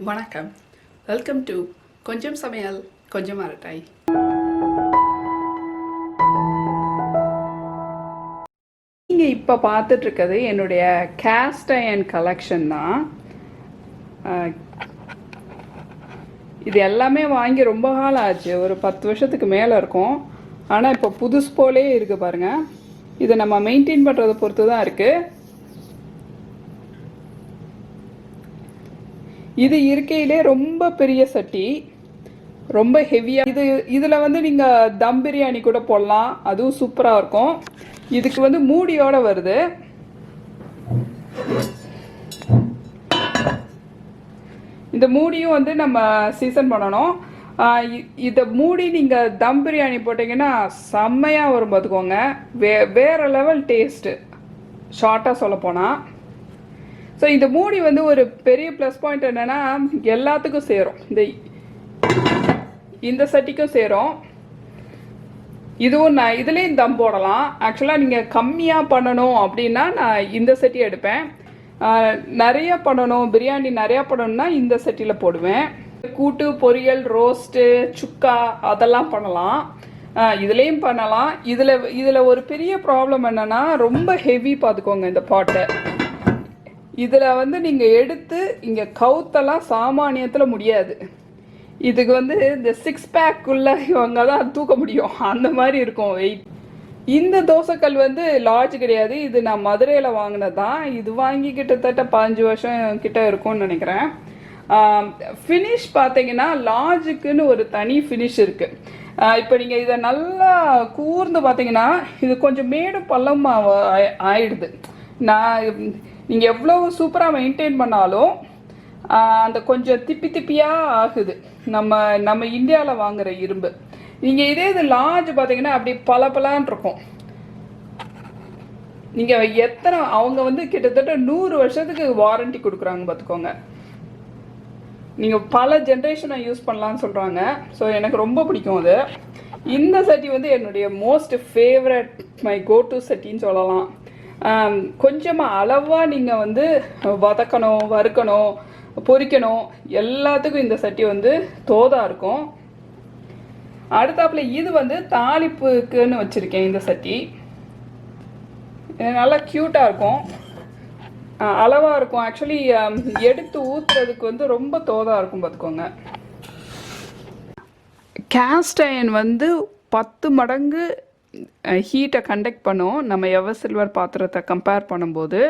வணக்கம். Welcome to கொஞ்சம் சமையல் கொஞ்சம் அரட்டை. நீங்கள் இப்போ பார்த்துட்ருக்கிறது என்னுடைய கேஸ்ட் அயர்ன் கலெக்ஷன் தான். இது எல்லாமே வாங்கி ரொம்ப காலம் ஆச்சு, ஒரு 10 வருஷத்துக்கு மேலே இருக்கும். ஆனால் இப்போ புதுசு போலே இருக்குது பாருங்கள். இதை நம்ம மெயின்டைன் பண்ணுறதை பொறுத்து தான் இருக்குது. இது இருக்கையிலே ரொம்ப பெரிய சட்டி, ரொம்ப ஹெவியாக. இதில் வந்து நீங்கள் தம் பிரியாணி கூட போடலாம், அதுவும் சூப்பராக இருக்கும். இதுக்கு வந்து மூடியோடு வருது. இந்த மூடியும் வந்து நம்ம சீசன் பண்ணணும். இதை மூடி நீங்கள் தம் பிரியாணி போட்டிங்கன்னா செம்மையாக வரும் பார்த்துக்கோங்க. வேறு லெவல் டேஸ்ட்டு, ஷார்ட்டாக சொல்லப்போனால். ஸோ இந்த மூடி வந்து ஒரு பெரிய ப்ளஸ் பாயிண்ட் என்னென்னா, எல்லாத்துக்கும் சேரும். இந்த சட்டிக்கும் சேரும். இதுவும் நான் இதுலேயும் தம் போடலாம். ஆக்சுவலாக நீங்கள் கம்மியாக பண்ணணும் அப்படின்னா நான் இந்த சட்டி எடுப்பேன். நிறைய பண்ணணும், பிரியாணி நிறையா பண்ணணும்னா இந்த சட்டியில் போடுவேன். கூட்டு, பொரியல், ரோஸ்ட்டு, சுக்கா அதெல்லாம் பண்ணலாம். இதுலேயும் பண்ணலாம். இதில் ஒரு பெரிய ப்ராப்ளம் என்னென்னா, ரொம்ப ஹெவி பார்த்துக்கோங்க இந்த பாட்டை. இதில் வந்து நீங்கள் எடுத்து இங்கே கவுத்தெல்லாம் சாமானியத்தில் முடியாது. இதுக்கு வந்து இந்த 6 பேக்குள்ளே இவங்க தான் தூக்க முடியும், அந்த மாதிரி இருக்கும் வெயிட். இந்த தோசைக்கல் வந்து லார்ஜ் கிடையாது, இது நான் மதுரையில் வாங்கினது தான். இது வாங்கி கிட்டத்தட்ட 15 வருஷம் கிட்ட இருக்கும்னு நினைக்கிறேன். ஃபினிஷ் பார்த்தீங்கன்னா லார்ஜுக்குன்னு ஒரு தனி ஃபினிஷ் இருக்குது. இப்போ நீங்கள் இதை நல்லா கூர்ந்து பார்த்தீங்கன்னா இது கொஞ்சம் மேடு பள்ளமாக ஆயிடுது. நீங்கள் எவ்வளோ சூப்பராக மெயின்டைன் பண்ணாலும் அந்த கொஞ்சம் திப்பியாக ஆகுது நம்ம இந்தியாவில் வாங்குகிற இரும்பு. நீங்கள் இது லார்ஜ் பார்த்தீங்கன்னா அப்படி பலன்னு இருக்கும். நீங்கள் அவங்க வந்து கிட்டத்தட்ட 100 வருஷத்துக்கு வாரண்டி கொடுக்குறாங்க பார்த்துக்கோங்க. நீங்கள் பல ஜென்ரேஷனை யூஸ் பண்ணலான்னு சொல்கிறாங்க. ஸோ எனக்கு ரொம்ப பிடிக்கும் அது. இந்த சட்டி வந்து என்னுடைய most favourite, my go to சட்டின்னு சொல்லலாம். கொஞ்சமாக அளவாக நீங்கள் வந்து வதக்கணும், வறுக்கணும், பொரிக்கணும், எல்லாத்துக்கும் இந்த சட்டி வந்து தோதாக இருக்கும். அடுத்தாப்புல இது வந்து தாளிப்புக்குன்னு வச்சுருக்கேன். இந்த சட்டி நல்லா க்யூட்டாக இருக்கும், அளவாக இருக்கும். ஆக்சுவலி எடுத்து ஊற்றுறதுக்கு வந்து ரொம்ப தோதாக இருக்கும் பார்த்துக்கோங்க. கேஸ்ட் அயர்ன் வந்து 10 மடங்கு ஹீட்டை கண்டக்ட் பண்ணும் நம்ம எவர் சில்வர் பாத்திரத்தை கம்பேர் பண்ணும்போது.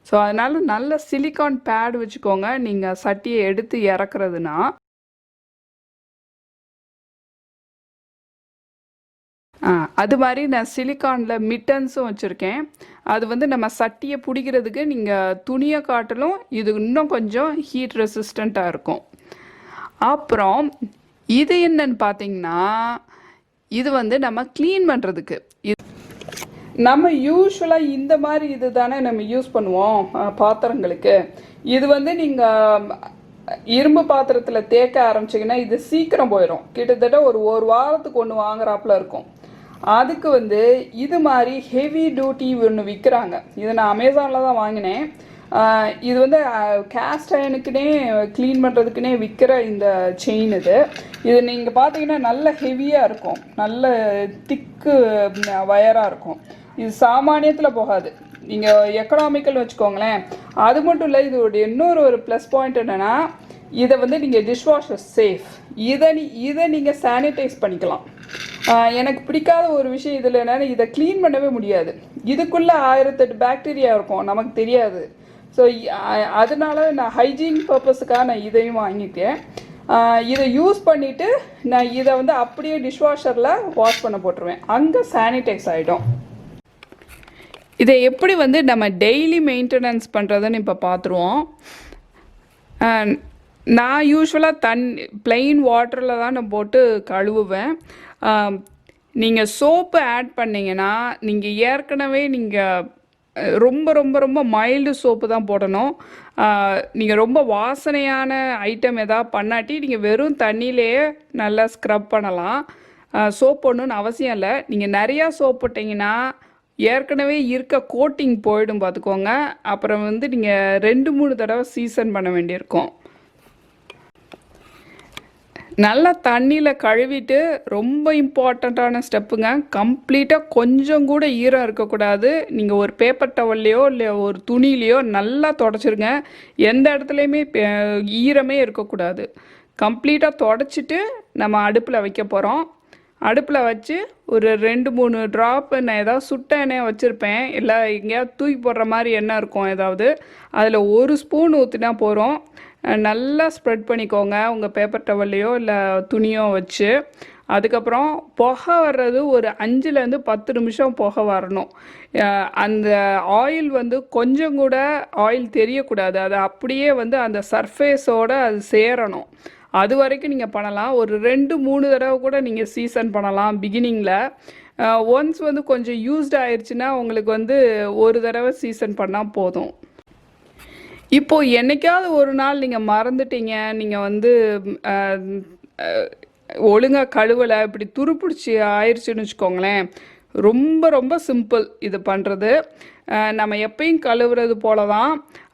ஸோ அதனால் நல்ல சிலிக்கான் பேட் வச்சுக்கோங்க நீங்கள் சட்டியை எடுத்து இறக்குறதுனா. அது மாதிரி நான் சிலிக்கானில் மிட்டன்ஸும் வச்சுருக்கேன். அது வந்து நம்ம சட்டியை பிடிக்கிறதுக்கு நீங்கள் துணியை காட்டிலும் இது இன்னும் கொஞ்சம் ஹீட் ரெசிஸ்டண்ட்டாக இருக்கும். அப்புறம் இது என்னன்னு பார்த்தீங்கன்னா, இது வந்து நம்ம க்ளீன் பண்ணுறதுக்கு. நம்ம யூஸ்வலாக இந்த மாதிரி இது தானே நம்ம யூஸ் பண்ணுவோம் பாத்திரங்களுக்கு. இது வந்து நீங்கள் இரும்பு பாத்திரத்தில் தேக்க ஆரம்பிச்சிங்கன்னா இது சீக்கிரம் போயிடும். கிட்டத்தட்ட ஒரு வாரத்துக்கு ஒன்று வாங்குறாப்புல இருக்கும். அதுக்கு வந்து இது மாதிரி ஹெவி டியூட்டி ஒன்று விற்கிறாங்க. இதை நான் அமேசானில் தான் வாங்கினேன். இது வந்து கேஸ்ட் அயனுக்குனே க்ளீன் பண்ணுறதுக்குனே விற்கிற இந்த செயின். இது நீங்கள் பார்த்தீங்கன்னா நல்ல ஹெவியாக இருக்கும், நல்ல திக்கு வயராக இருக்கும். இது சாமானியத்தில் போகாது, நீங்கள் எக்கனாமிக்கல் வச்சுக்கோங்களேன். அது மட்டும் இல்லை, இதோடைய இன்னொரு ப்ளஸ் பாயிண்ட் என்னென்னா, இதை வந்து நீங்கள் டிஷ்வாஷர் சேஃப். இதை நீங்கள் சானிடைஸ் பண்ணிக்கலாம். எனக்கு பிடிக்காத ஒரு விஷயம் இதில் என்னென்னா, இதை க்ளீன் பண்ணவே முடியாது. இதுக்குள்ளே 1008 பாக்டீரியா இருக்கும், நமக்கு தெரியாது. ஸோ அதனால நான் ஹைஜீன் பர்பஸுக்காக நான் இதையும் வாங்கிட்டேன். இதை யூஸ் பண்ணிவிட்டு நான் இதை வந்து அப்படியே டிஷ்வாஷரில் வாஷ் பண்ண போட்டுருவேன், அங்கே சானிடைஸ் ஆகிடும். இதை எப்படி வந்து நம்ம டெய்லி மெயின்டெனன்ஸ் பண்ணுறதுன்னு இப்போ பார்த்துருவோம். நான் யூஸ்வலாக ப்ளெயின் வாட்டரில் தான் நான் போட்டு கழுவுவேன். நீங்கள் சோப்பு ஆட் பண்ணிங்கன்னா, நீங்கள் ஏற்கனவே நீங்கள் ரொம்ப ரொம்ப ரொம்ப மைல்டு சோப்பு தான் போடணும். நீங்கள் ரொம்ப வாசனையான ஐட்டம் எதாவது பண்ணாட்டி நீங்கள் வெறும் தண்ணியிலேயே நல்லா ஸ்க்ரப் பண்ணலாம். சோப் போடணுன்னு அவசியம் இல்லை. நீங்கள் நிறையா சோப் போட்டிங்கன்னா ஏற்கனவே இருக்க கோட்டிங் போயிடும் பார்த்துக்கோங்க. அப்புறம் வந்து நீங்கள் 2-3 தடவை சீசன் பண்ண வேண்டியிருக்கும். நல்லா தண்ணியில் கழுவிட்டு ரொம்ப இம்பார்ட்டண்ட்டான ஸ்டெப்புங்க. கம்ப்ளீட்டாக கொஞ்சம் கூட ஈரம் இருக்கக்கூடாது. நீங்கள் ஒரு பேப்பர் டவல்லையோ இல்லை ஒரு துணியிலையோ நல்லா தொடச்சிருங்க. எந்த இடத்துலையுமே ஈரமே இருக்கக்கூடாது. கம்ப்ளீட்டாக தொடச்சிட்டு நம்ம அடுப்பில் வைக்க போகிறோம். அடுப்பில் வச்சு ஒரு 2-3 ட்ராப்பு நான் ஏதாவது சுட்ட எண்ணெய் வச்சுருப்பேன், இல்லை எங்கேயாவது தூக்கி போடுற மாதிரி எண்ணெய் இருக்கும் ஏதாவது, அதில் 1 ஸ்பூன் ஊற்றினா போகிறோம். நல்லா ஸ்ப்ரெட் பண்ணிக்கோங்க உங்கள் பேப்பர் டவல்லையோ இல்லை துணியோ வச்சு. அதுக்கப்புறம் புகை வர்றது ஒரு 5லேருந்து 10 நிமிஷம் புகை வரணும். அந்த ஆயில் வந்து கொஞ்சம் கூட ஆயில் தெரியக்கூடாது. அது அப்படியே வந்து அந்த சர்ஃபேஸோடு அது சேரணும். அது வரைக்கும் நீங்கள் பண்ணலாம். ஒரு 2-3 தடவை கூட நீங்கள் சீசன் பண்ணலாம் பிகினிங்கில். ஒன்ஸ் வந்து கொஞ்சம் யூஸ்ட் ஆயிடுச்சுன்னா உங்களுக்கு வந்து ஒரு தடவை சீசன் பண்ணால் போதும். இப்போது என்றைக்காவது ஒரு நாள் நீங்கள் மறந்துட்டீங்க, நீங்கள் வந்து ஒழுங்காக கழுவலை, இப்படி துருப்பிடிச்சி ஆயிடுச்சுன்னு வச்சுக்கோங்களேன், ரொம்ப ரொம்ப சிம்பிள் இது பண்ணுறது. நம்ம எப்பயும் கழுவுறது போல தான்.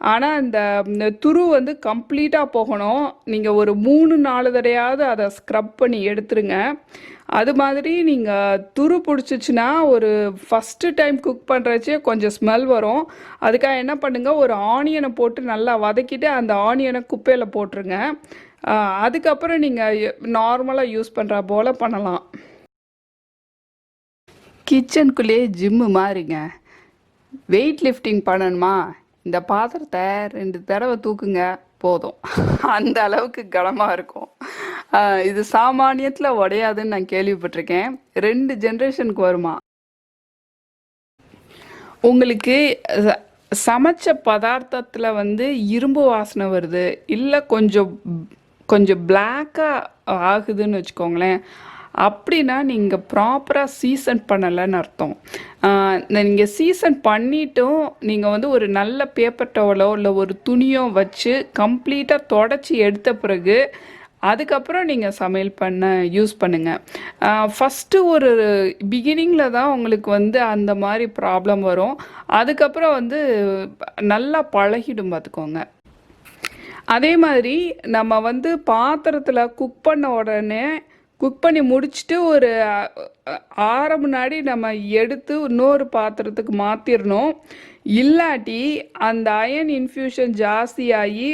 ஆனால் இந்த துரு வந்து கம்ப்ளீட்டாக போகணும். நீங்கள் ஒரு 3-4 தடையாவது அதை ஸ்க்ரப் பண்ணி எடுத்துருங்க. அது மாதிரி நீங்கள் துரு பிடிச்சிச்சின்னா ஒரு ஃபஸ்ட்டு டைம் குக் பண்ணுறச்சே கொஞ்சம் ஸ்மெல் வரும். அதுக்காக என்ன பண்ணுங்கள், ஒரு ஆனியனை போட்டு நல்லா வதக்கிட்டு அந்த ஆனியனை குப்பையில் போட்டுருங்க. அதுக்கப்புறம் நீங்கள் நார்மலாக யூஸ் பண்ணுற போல் பண்ணலாம். கிச்சனுக்குள்ளேயே ஜிம்மு மாதிரிங்க. வெயிட் லிஃப்டிங் பண்ணணுமா, இந்த பாத்திரத்தை 2 தடவை தூக்குங்க போதும். அந்த அளவுக்கு கனமாக இருக்கும். இது சாமானியத்தில் உடையாதுன்னு நான் கேள்விப்பட்டிருக்கேன். 2 ஜென்ரேஷனுக்கு வருமா. உங்களுக்கு சமைச்ச பதார்த்தத்தில் வந்து இரும்பு வாசனை வருது, இல்லை கொஞ்சம் பிளாக்காக ஆகுதுன்னு வச்சுக்கோங்களேன், அப்படின்னா நீங்கள் ப்ராப்பராக சீசன் பண்ணலைன்னு அர்த்தம். நீங்கள் சீசன் பண்ணிட்டும் நீங்கள் வந்து ஒரு நல்ல பேப்பர் டவலோ இல்லை ஒரு துணியோ வச்சு கம்ப்ளீட்டாக தொடச்சி எடுத்த பிறகு அதுக்கப்புறம் நீங்கள் சமையல் பண்ண யூஸ் பண்ணுங்கள். ஃபஸ்ட்டு ஒரு பிகினிங்கில் தான் உங்களுக்கு வந்து அந்த மாதிரி ப்ராப்ளம் வரும். அதுக்கப்புறம் வந்து நல்லா பழகிடும் பார்த்துக்கோங்க. அதே மாதிரி நம்ம வந்து பாத்திரத்தில் குக் பண்ண உடனே குக் பண்ணி முடிச்சுட்டு ஒரு ஆற முன்னாடி நம்ம எடுத்து இன்னொரு பாத்திரத்துக்கு மாற்றிடணும். இல்லாட்டி அந்த அயன் இன்ஃப்யூஷன் ஜாஸ்தியாகி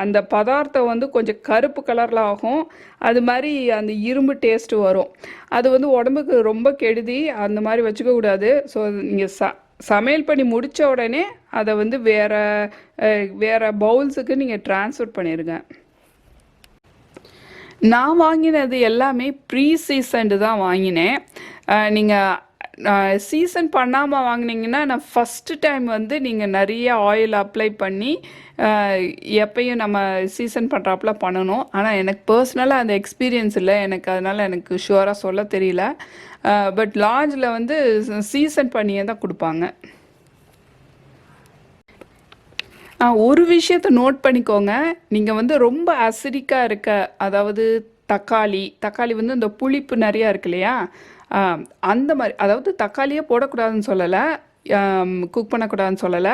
அந்த பதார்த்தம் வந்து கொஞ்சம் கருப்பு கலரில் ஆகும். அது மாதிரி அந்த இரும்பு டேஸ்ட்டு வரும். அது வந்து உடம்புக்கு ரொம்ப கெடுதி. அந்த மாதிரி வச்சுக்கக்கூடாது. ஸோ நீங்கள் சமையல் பண்ணி முடித்த உடனே அதை வந்து வேறு பவுல்ஸுக்கு நீங்கள் ட்ரான்ஸ்ஃபர் பண்ணிடுங்க. நான் வாங்கினது எல்லாமே ப்ரீ சீசன்டு தான் வாங்கினேன். நீங்கள் சீசன் பண்ணாமல் வாங்கினீங்கன்னா நான் ஃபஸ்ட்டு டைம் வந்து நீங்கள் நிறைய ஆயில் அப்ளை பண்ணி எப்பயும் நம்ம சீசன் பண்ணுறாப்புல பண்ணணும். ஆனால் எனக்கு பர்சனலாக அந்த எக்ஸ்பீரியன்ஸ் இல்லை எனக்கு, அதனால் எனக்கு ஷுவராக சொல்ல தெரியல. பட் லாட்ஜில் வந்து சீசன் பண்ணியே தான் கொடுப்பாங்க. ஒரு விஷயத்தை நோட் பண்ணிக்கோங்க. நீங்கள் வந்து ரொம்ப அசிடிக்காக இருக்க, அதாவது தக்காளி வந்து இந்த புளிப்பு நிறையா இருக்கு இல்லையா, அந்த மாதிரி, அதாவது தக்காளியே போடக்கூடாதுன்னு சொல்லலை, குக் பண்ணக்கூடாதுன்னு சொல்லலை.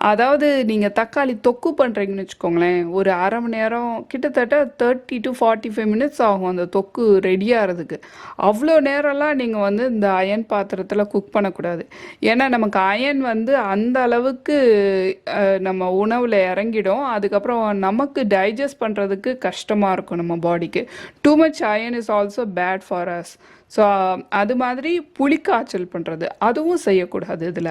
அதாவது நீங்கள் தக்காளி தொக்கு பண்ணுறீங்கன்னு வச்சுக்கோங்களேன், ஒரு அரை மணி நேரம் கிட்டத்தட்ட 30 to 45 மினிட்ஸ் ஆகும் அந்த தொக்கு ரெடி ஆகிறதுக்கு. அவ்வளோ நேரம்லாம் நீங்கள் வந்து இந்த அயன் பாத்திரத்தில் குக் பண்ணக்கூடாது. ஏன்னா நமக்கு அயன் வந்து அந்த அளவுக்கு நம்ம உணவில் இறங்கிடும். அதுக்கப்புறம் நமக்கு டைஜஸ்ட் பண்ணுறதுக்கு கஷ்டமாக இருக்கும் நம்ம பாடிக்கு. Too much iron is also bad for us. So அது மாதிரி புளிக்காய்ச்சல் பண்ணுறது அதுவும் செய்யக்கூடாது. இதில்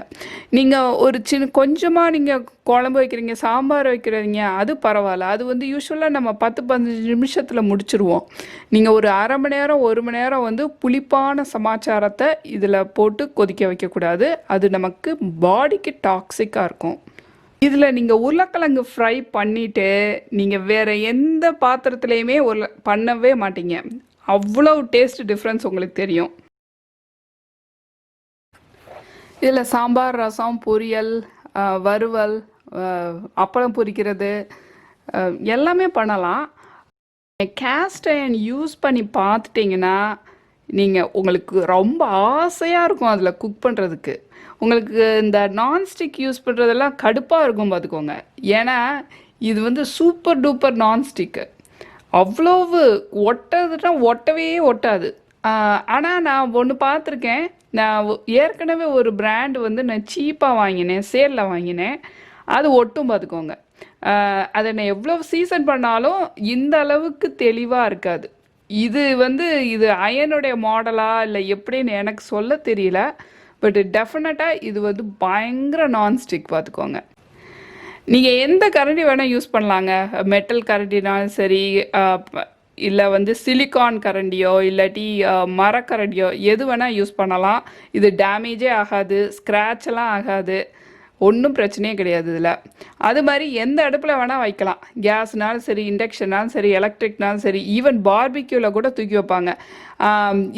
நீங்கள் ஒரு கொஞ்சமாக நீங்கள் குழம்பு வைக்கிறீங்க, சாம்பார் வைக்கிறீங்க, அது பரவாயில்ல. அது வந்து யூஸ்வலாக நம்ம 10-15 நிமிஷத்தில் முடிச்சிருவோம். நீங்கள் ஒரு அரை மணி நேரம் 1 மணி நேரம் வந்து புளிப்பான சமாச்சாரத்தை இதில் போட்டு கொதிக்க வைக்கக்கூடாது. அது நமக்கு பாடிக்கு டாக்ஸிக்காக இருக்கும். இதில் நீங்கள் உருளைக்கிழங்கு ஃப்ரை பண்ணிவிட்டு நீங்கள் வேறு எந்த பாத்திரத்துலேயுமே பண்ணவே மாட்டீங்க. அவ்வளோ டேஸ்ட் டிஃப்ரென்ஸ் உங்களுக்கு தெரியும். இதில் சாம்பார், ரசம், பொரியல், வறுவல், அப்பளம் பொரிக்கிறது எல்லாமே பண்ணலாம். கேஸ்ட் அயர்ன் யூஸ் பண்ணி பார்த்துட்டிங்கன்னா உங்களுக்கு ரொம்ப ஆசையாக இருக்கும் அதில் குக் பண்ணுறதுக்கு. உங்களுக்கு இந்த நான்ஸ்டிக் யூஸ் பண்ணுறதெல்லாம் கடுப்பாக இருக்கும் பார்த்துக்கோங்க. ஏன்னா இது வந்து சூப்பர் டூப்பர் நான்ஸ்டிக்கு. அவ்வளவு ஒட்டதுன்னா ஒட்டவே ஒட்டாது. ஆனால் நான் ஒன்று பார்த்துருக்கேன். நான் ஏற்கனவே ஒரு பிராண்ட் வந்து நான் சீப்பாக வாங்கினேன், சேலில் வாங்கினேன். அது ஒட்டும் பார்த்துக்கோங்க. அதை நான் எவ்வளோ சீசன் பண்ணாலும் இந்த அளவுக்கு தெளிவாக இருக்காது. இது வந்து இது அயனுடைய மாடலா இல்லை எப்படின்னு எனக்கு சொல்ல தெரியல. பட் டெஃபினட்டாக இது வந்து பயங்கர நான்ஸ்டிக் பார்த்துக்கோங்க. நீங்கள் எந்த கரண்டி வேணால் யூஸ் பண்ணலாங்க. மெட்டல் கரண்டினாலும் சரி, இல்லை வந்து சிலிக்கான் கரண்டியோ இல்லாட்டி மரக்கரண்டியோ எது வேணால் யூஸ் பண்ணலாம். இது டேமேஜே ஆகாது, ஸ்க்ராட்செல்லாம் ஆகாது, ஒன்றும் பிரச்சனையே கிடையாது இதில். அது மாதிரி எந்த அடுப்பில் வேணால் வைக்கலாம். கேஸ்னாலும் சரி, இண்டக்ஷன்னாலும் சரி, எலக்ட்ரிக்னாலும் சரி, ஈவன் பார்பிக்யூவில் கூட தூக்கி வைப்பாங்க.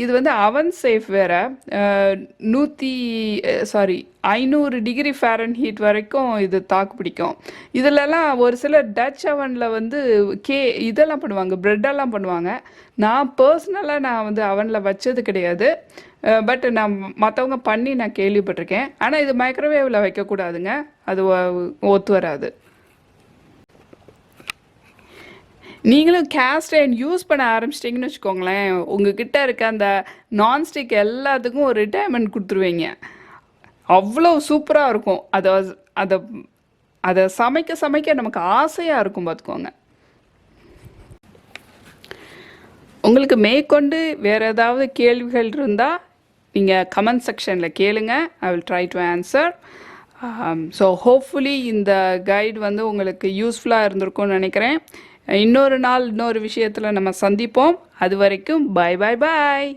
இது வந்து அவன் சேஃப் வேறு. 500 டிகிரி ஃபேரன்ஹீட் வரைக்கும் இது தாக்கு பிடிக்கும். இதிலெல்லாம் ஒரு சிலர் டச் அவனில் வந்து இதெல்லாம் பண்ணுவாங்க, ப்ரெட்டெல்லாம் பண்ணுவாங்க. நான் பர்சனலாக நான் வந்து அவனில் வச்சது கிடையாது. பட் நான் மற்றவங்க பண்ணி நான் கேள்விப்பட்டிருக்கேன். ஆனால் இது மைக்ரோவேவில் வைக்கக்கூடாதுங்க, அது ஒத்து வராது. நீங்களும் கேஸ்ட் அயர்ன் யூஸ் பண்ண ஆரம்பிச்சிட்டிங்கன்னு வச்சுக்கோங்களேன், உங்ககிட்ட இருக்க அந்த நான்ஸ்டிக் எல்லாத்துக்கும் ஒரு ரிட்டையர்மெண்ட் கொடுத்துருவீங்க. அவ்வளோ சூப்பராக இருக்கும். அதை அதை அதை சமைக்க சமைக்க நமக்கு ஆசையாக இருக்கும் பார்த்துக்கோங்க. உங்களுக்கு மேற்கொண்டு வேறு ஏதாவது கேள்விகள் இருந்தால் நீங்கள் கமெண்ட் செக்ஷனில் கேளுங்க. I will try to answer. So hopefully இந்த கைடு வந்து உங்களுக்கு யூஸ்ஃபுல்லாக இருந்திருக்கும்னு நினைக்கிறேன். இன்னொரு நாள் இன்னொரு விஷயத்தில் நம்ம சந்திப்போம். அது வரைக்கும் பாய் பாய் பாய்.